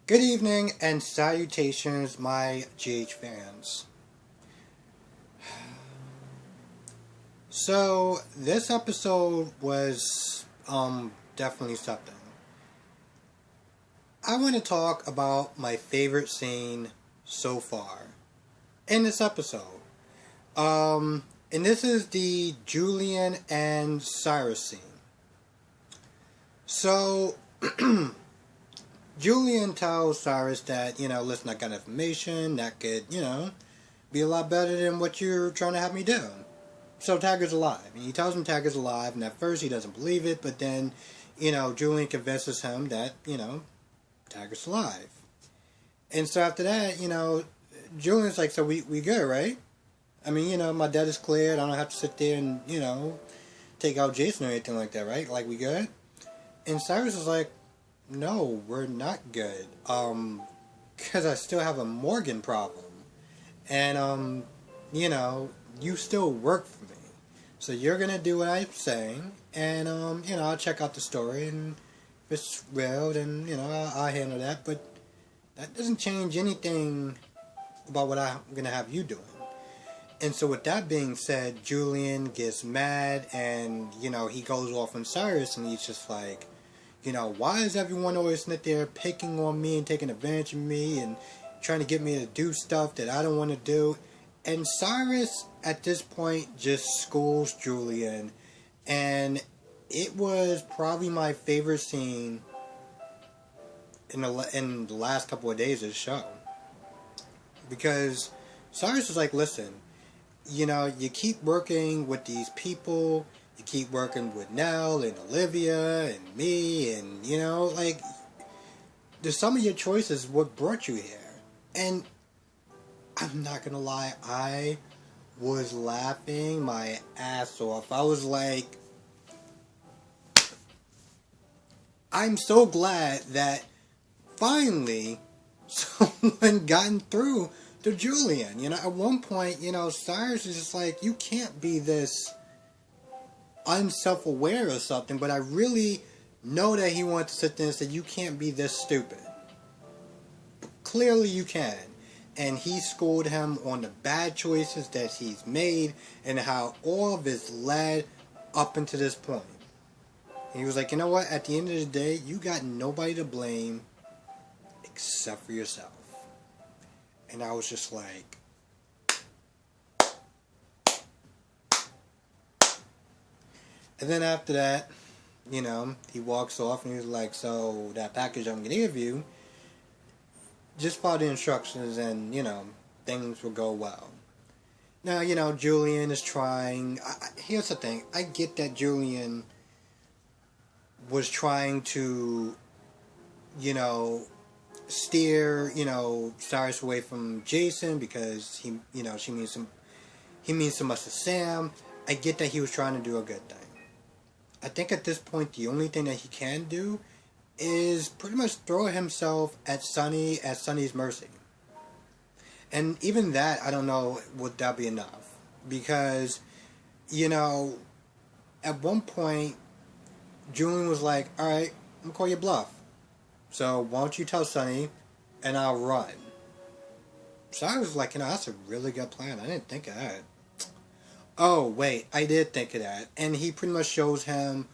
Good evening and salutations, my GH fans. So, this episode was definitely something. I want to talk about my favorite scene so far in this episode. And this is the Julian and Cyrus scene. So, Julian tells Cyrus that, listen, I got information that could, be a lot better than what you're trying to have me do. So Taggart's alive. And he tells him Taggart's alive, and at first he doesn't believe it, but then, Julian convinces him that, Taggart's alive. And so after that, Julian's like, so we good, right? I mean, my debt is cleared. I don't have to sit there and, take out Jason or anything like that, right? Like, we good? And Cyrus is like, no, we're not good. Because I still have a Morgan problem. And, you still work for me. So you're going to do what I'm saying. And, I'll check out the story. And if it's real, then, I'll handle that. But that doesn't change anything about what I'm going to have you doing. And so with that being said, Julian gets mad. And, he goes off on Cyrus. And he's just like, why is everyone always sit there picking on me and taking advantage of me and trying to get me to do stuff that I don't want to do? And Cyrus, at this point, just schools Julian. And it was probably my favorite scene in the last couple of days of the show. Because Cyrus was like, listen, you keep working with these people. You keep working with Nell and Olivia and me and, there's some of your choices what brought you here. And I'm not going to lie, I was laughing my ass off. I was like, I'm so glad that finally someone gotten through to Julian. At one point, Cyrus is just like, you can't be this unself-aware or something, but I really know that he wanted to sit there and say, you can't be this stupid. But clearly you can. And he schooled him on the bad choices that he's made and how all of it's led up into this point. And he was like, you know what, at the end of the day, you got nobody to blame except for yourself. And I was just like, and then after that, he walks off and he's like, so that package I'm going to give you, just follow the instructions and, things will go well. Now, Julian is trying. Here's the thing. I get that Julian was trying to, steer, Cyrus away from Jason because he means so much to Sam. I get that he was trying to do a good thing. I think at this point, the only thing that he can do is pretty much throw himself at Sonny's mercy. And even that, I don't know, would that be enough? Because, at one point, Julian was like, alright, I'm going to call you bluff. So, why don't you tell Sonny, and I'll run. So I was like, that's a really good plan. I didn't think of that. Oh, wait, I did think of that. And he pretty much shows him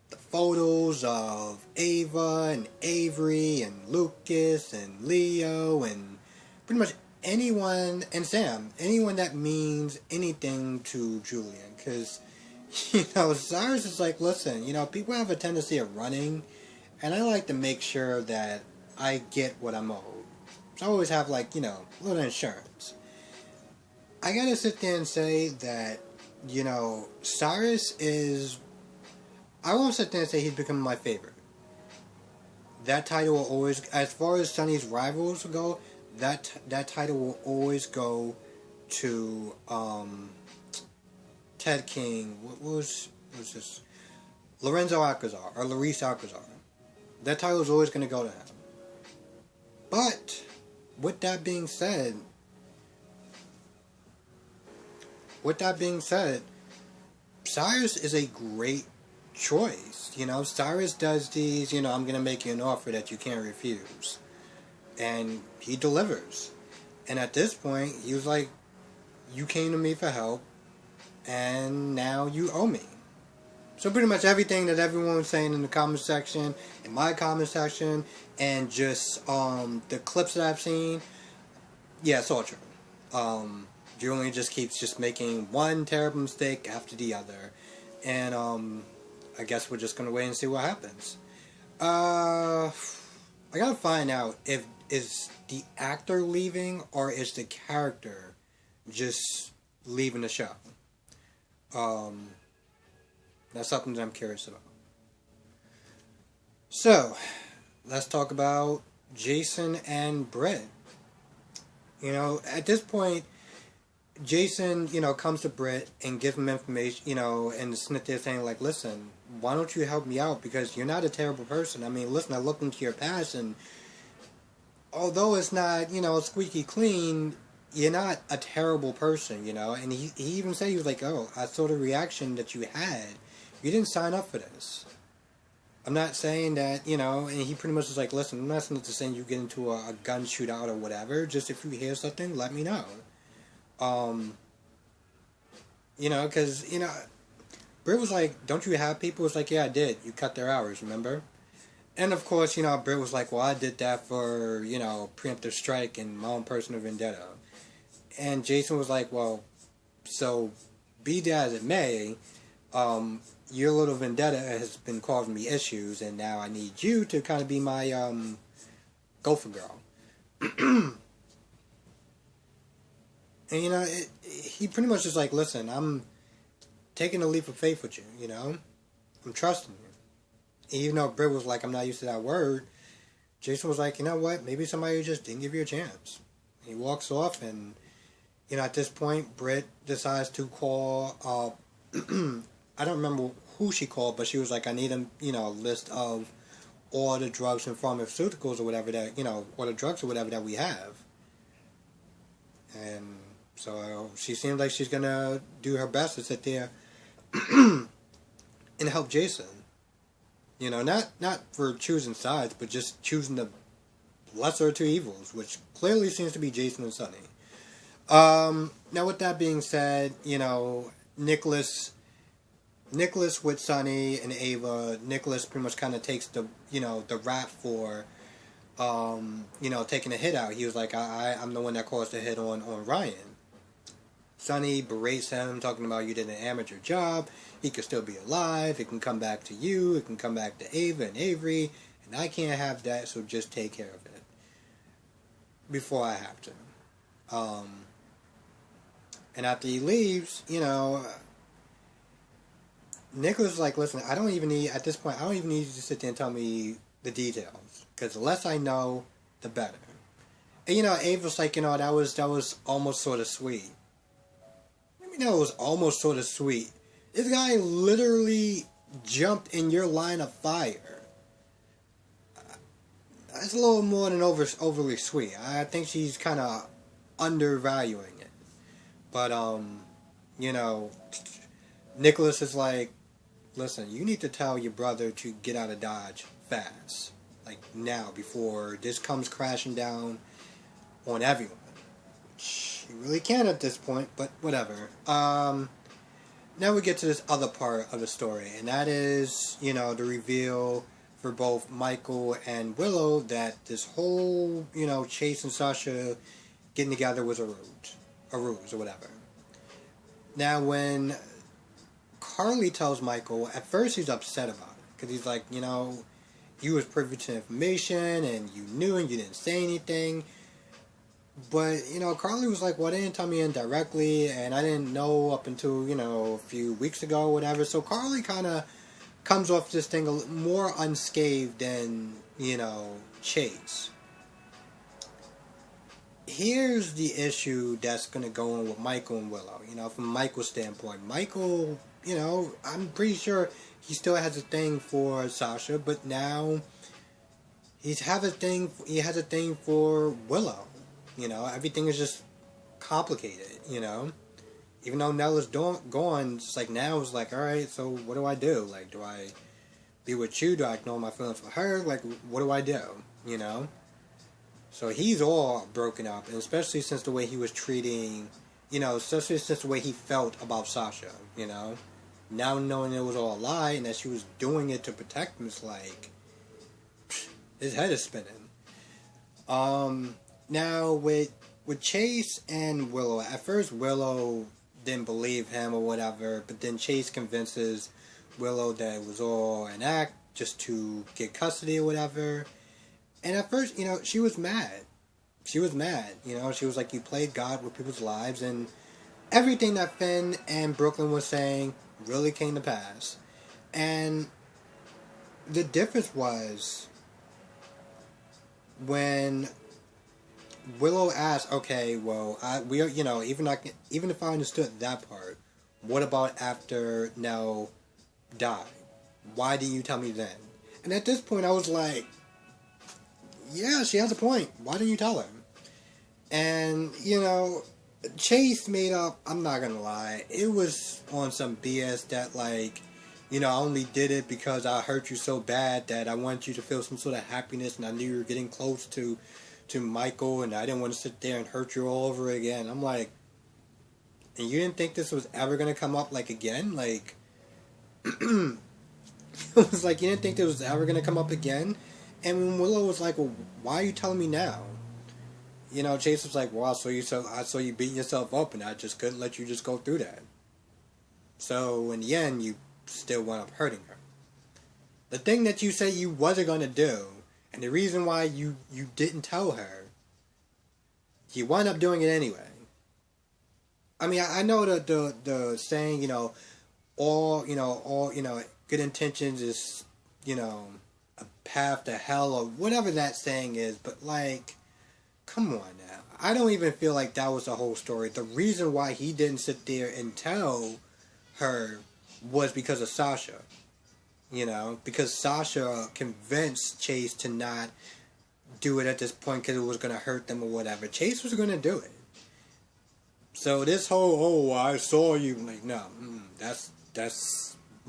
the photos of Ava and Avery and Lucas and Leo and pretty much anyone, and Sam, anyone that means anything to Julian. Because, Cyrus is like, listen, people have a tendency of running, and I like to make sure that I get what I'm owed. So I always have, a little insurance. I gotta sit there and say that, Cyrus is, I won't sit there and say he's become my favorite. That title will always, as far as Sonny's rivals go, that title will always go to Ted King. What was this? Lorenzo Alcazar or Luis Alcazar. That title is always going to go to him. But with that being said, Cyrus is a great choice. Cyrus does these, I'm going to make you an offer that you can't refuse. and he delivers. And at this point, he was like, you came to me for help, and now you owe me. So pretty much everything that everyone was saying in the comment section, in my comment section, and just the clips that I've seen, yeah, it's all true. Julian just keeps just making one terrible mistake after the other. And I guess we're just going to wait and see what happens. I gotta find out if is the actor leaving or is the character just leaving the show. That's something that I'm curious about. So, let's talk about Jason and Britt. You know, at this point, Jason, you know, comes to Britt and gives him information, you know, and Smith there saying, like, listen, why don't you help me out? Because you're not a terrible person. I mean, listen, I looked into your past, and although it's not, you know, squeaky clean, you're not a terrible person, you know? And he even said, he was like, oh, I saw the reaction that you had. You didn't sign up for this. I'm not saying that, you know, and he pretty much was like, listen, I'm not saying you get into a gun shootout or whatever. Just if you hear something, let me know. You know, because, you know, Britt was like, don't you have people? It's like, yeah, I did. You cut their hours, remember? And of course, you know, Britt was like, well, I did that for, you know, preemptive strike and my own personal vendetta. And Jason was like, well, so be that as it may, your little vendetta has been causing me issues, and now I need you to kind of be my gopher girl. And, you know, he pretty much is like, listen, I'm taking a leap of faith with you, you know? I'm trusting you. Even though Britt was like, I'm not used to that word, Jason was like, you know what? Maybe somebody just didn't give you a chance. He walks off, and, you know, at this point, Britt decides to call, I don't remember who she called, but she was like, I need a, you know, list of all the drugs and pharmaceuticals or whatever that, you know, or the drugs or whatever that we have. And so she seems like she's going to do her best to sit there and help Jason. You know, not for choosing sides, but just choosing the lesser of two evils, which clearly seems to be Jason and Sonny. Now, with that being said, you know, Nicholas with Sonny and Ava, Nicholas pretty much kind of takes the, you know, the rap for, you know, taking a hit out. He was like, I'm the one that caused the hit on Ryan. Sonny berates him, talking about you did an amateur job. He could still be alive. It can come back to you. It can come back to Ava and Avery. And I can't have that, so just take care of it before I have to. And after he leaves, you know, Nicholas is like, listen, I don't even need, at this point, I don't even need you to sit there and tell me the details. Because the less I know, the better. And, you know, Ava's like, you know, that was almost sort of sweet. You know, it was almost sort of sweet. This guy literally jumped in your line of fire. That's a little more than overly sweet. I think she's kind of undervaluing it. But, you know, Nicholas is like, listen, you need to tell your brother to get out of Dodge fast. Like, now, before this comes crashing down on everyone. You really can't at this point, but whatever. Now we get to this other part of the story, and that is, you know, the reveal for both Michael and Willow that this whole, you know, Chase and Sasha getting together was a ruse or whatever. Now when Carly tells Michael, at first he's upset about it, because he's like, you know, you was privy to information, and you knew and you didn't say anything. But, you know, Carly was like, well, they didn't tell me indirectly, and I didn't know up until, you know, a few weeks ago or whatever. So Carly kind of comes off this thing more unscathed than, you know, Chase. Here's the issue that's going to go on with Michael and Willow, you know, from Michael's standpoint. Michael, you know, I'm pretty sure he still has a thing for Sasha, but now he has a thing for Willow. You know, everything is just complicated, you know. Even though Nella's gone, it's like now it's like, alright, so what do I do? Like, do I be with you? Do I ignore my feelings for her? Like, what do I do? You know? So he's all broken up, and especially since the way he was treating, especially since the way he felt about Sasha, Now knowing it was all a lie and that she was doing it to protect him, it's like, his head is spinning. Now with Chase and Willow, at first Willow didn't believe him or whatever, but then Chase convinces Willow that it was all an act just to get custody or whatever. And at first, she was mad. She was mad. She was like, you played God with people's lives, and everything that Finn and Brooklyn was saying really came to pass. And the difference was when Willow asked, okay, well, even if I understood that part, what about after Nell died? Why didn't you tell me then? And at this point, I was like, yeah, she has a point. Why didn't you tell her? And, Chase made up, I'm not gonna lie, it was on some BS that, like, I only did it because I hurt you so bad that I wanted you to feel some sort of happiness, and I knew you were getting close to Michael, and I didn't want to sit there and hurt you all over again. I'm like, and you didn't think this was ever gonna come up, like, again? Like, it was like, you didn't think this was ever gonna come up again? And when Willow was like, well, why are you telling me now? Chase was like, well, I saw you beating yourself up, and I just couldn't let you just go through that. So, in the end, you still wound up hurting her. The thing that you said you wasn't going to do, and the reason why you didn't tell her, you wound up doing it anyway. I mean, I know the saying, all good intentions is, a path to hell, or whatever that saying is, but, like, come on now. I don't even feel like that was the whole story. The reason why he didn't sit there and tell her was because of Sasha. Because Sasha convinced Chase to not do it at this point because it was going to hurt them or whatever. Chase was going to do it. So this whole, I saw you, like, no, that's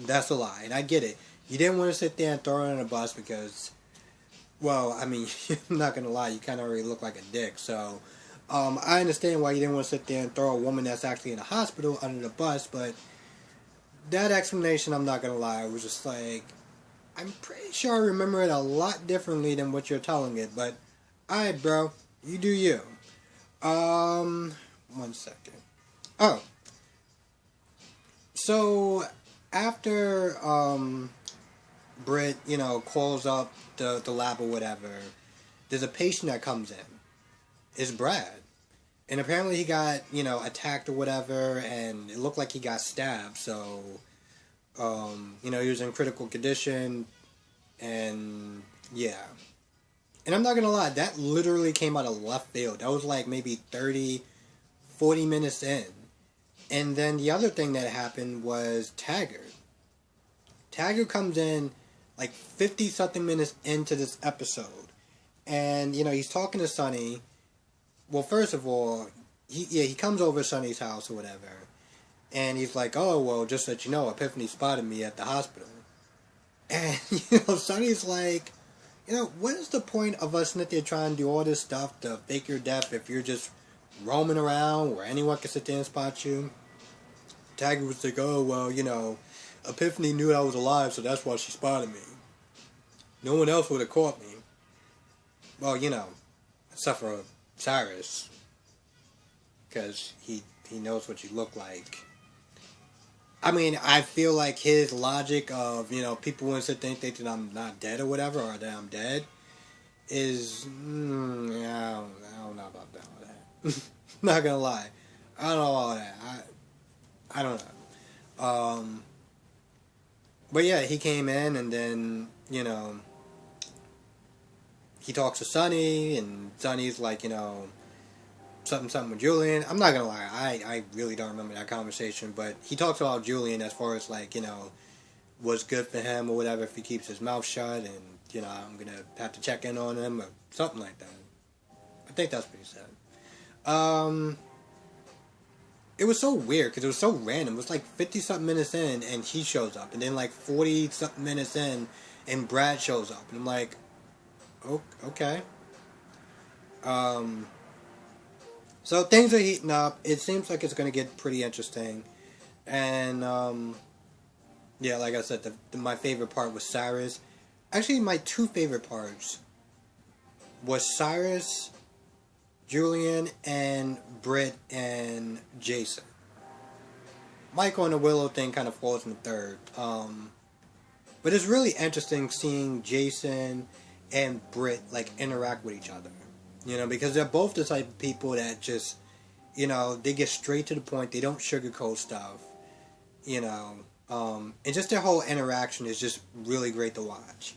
a lie. And I get it. You didn't want to sit there and throw her on a bus because, well, I mean, I'm not going to lie, you kind of already look like a dick. So, I understand why you didn't want to sit there and throw a woman that's actually in a hospital under the bus, but that explanation, I'm not going to lie, was just like, I'm pretty sure I remember it a lot differently than what you're telling it, but, alright, bro, you do you. 1 second. Oh. So, after, Britt, calls up the lab or whatever, there's a patient that comes in. It's Brad. And apparently he got, attacked or whatever, and it looked like he got stabbed, so, he was in critical condition, and, yeah. And I'm not gonna lie, that literally came out of left field. That was like maybe 30, 40 minutes in. And then the other thing that happened was Taggart. Taggart comes in like 50-something minutes into this episode. And, he's talking to Sonny. Well, first of all, he comes over to Sonny's house or whatever. And he's like, oh, well, just so that you know, Epiphany spotted me at the hospital. And, Sonny's like, what is the point of us sitting there trying to do all this stuff to fake your death if you're just roaming around where anyone can sit there and spot you? Taggart was like, oh, well, Epiphany knew I was alive, so that's why she spotted me. No one else would have caught me. Well, except for Cyrus. Because he knows what you look like. I mean, I feel like his logic of, people wouldn't sit there and think that I'm not dead or whatever, or that I'm dead, is, I don't know about all that. Not gonna lie. I don't know all that. I don't know. But yeah, he came in and then, he talks to Sonny, and Sonny's like, something with Julian. I'm not gonna lie, I really don't remember that conversation, but he talks about Julian as far as like, what's good for him or whatever if he keeps his mouth shut, and, I'm gonna have to check in on him or something like that. I think that's what he said. It was so weird because it was so random. It was like 50-something minutes in and he shows up, and then like 40-something minutes in and Brad shows up, and I'm like, oh, okay. So things are heating up. It seems like it's going to get pretty interesting. And, yeah, like I said, my favorite part was Cyrus. Actually, my two favorite parts was Cyrus, Julian, and Britt and Jason. Michael and the Willow thing kind of falls in the third. But it's really interesting seeing Jason and Britt, like, interact with each other. You know, because they're both the type of people that just, you know, they get straight to the point. They don't sugarcoat stuff. You know, and just their whole interaction is just really great to watch.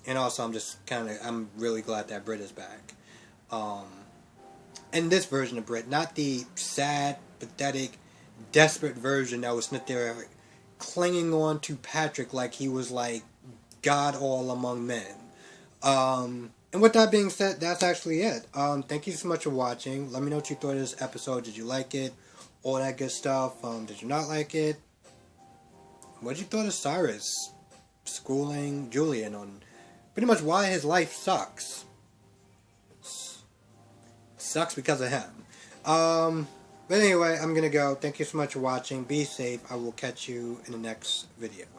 And also, I'm really glad that Britt is back. And this version of Britt, not the sad, pathetic, desperate version that was sitting there clinging on to Patrick like he was like God all among men. And with that being said, that's actually it. Thank you so much for watching. Let me know what you thought of this episode. Did you like it? All that good stuff. Did you not like it? What did you thought of Cyrus schooling Julian on pretty much why his life sucks? Sucks because of him. But anyway, I'm gonna go. Thank you so much for watching. Be safe. I will catch you in the next video.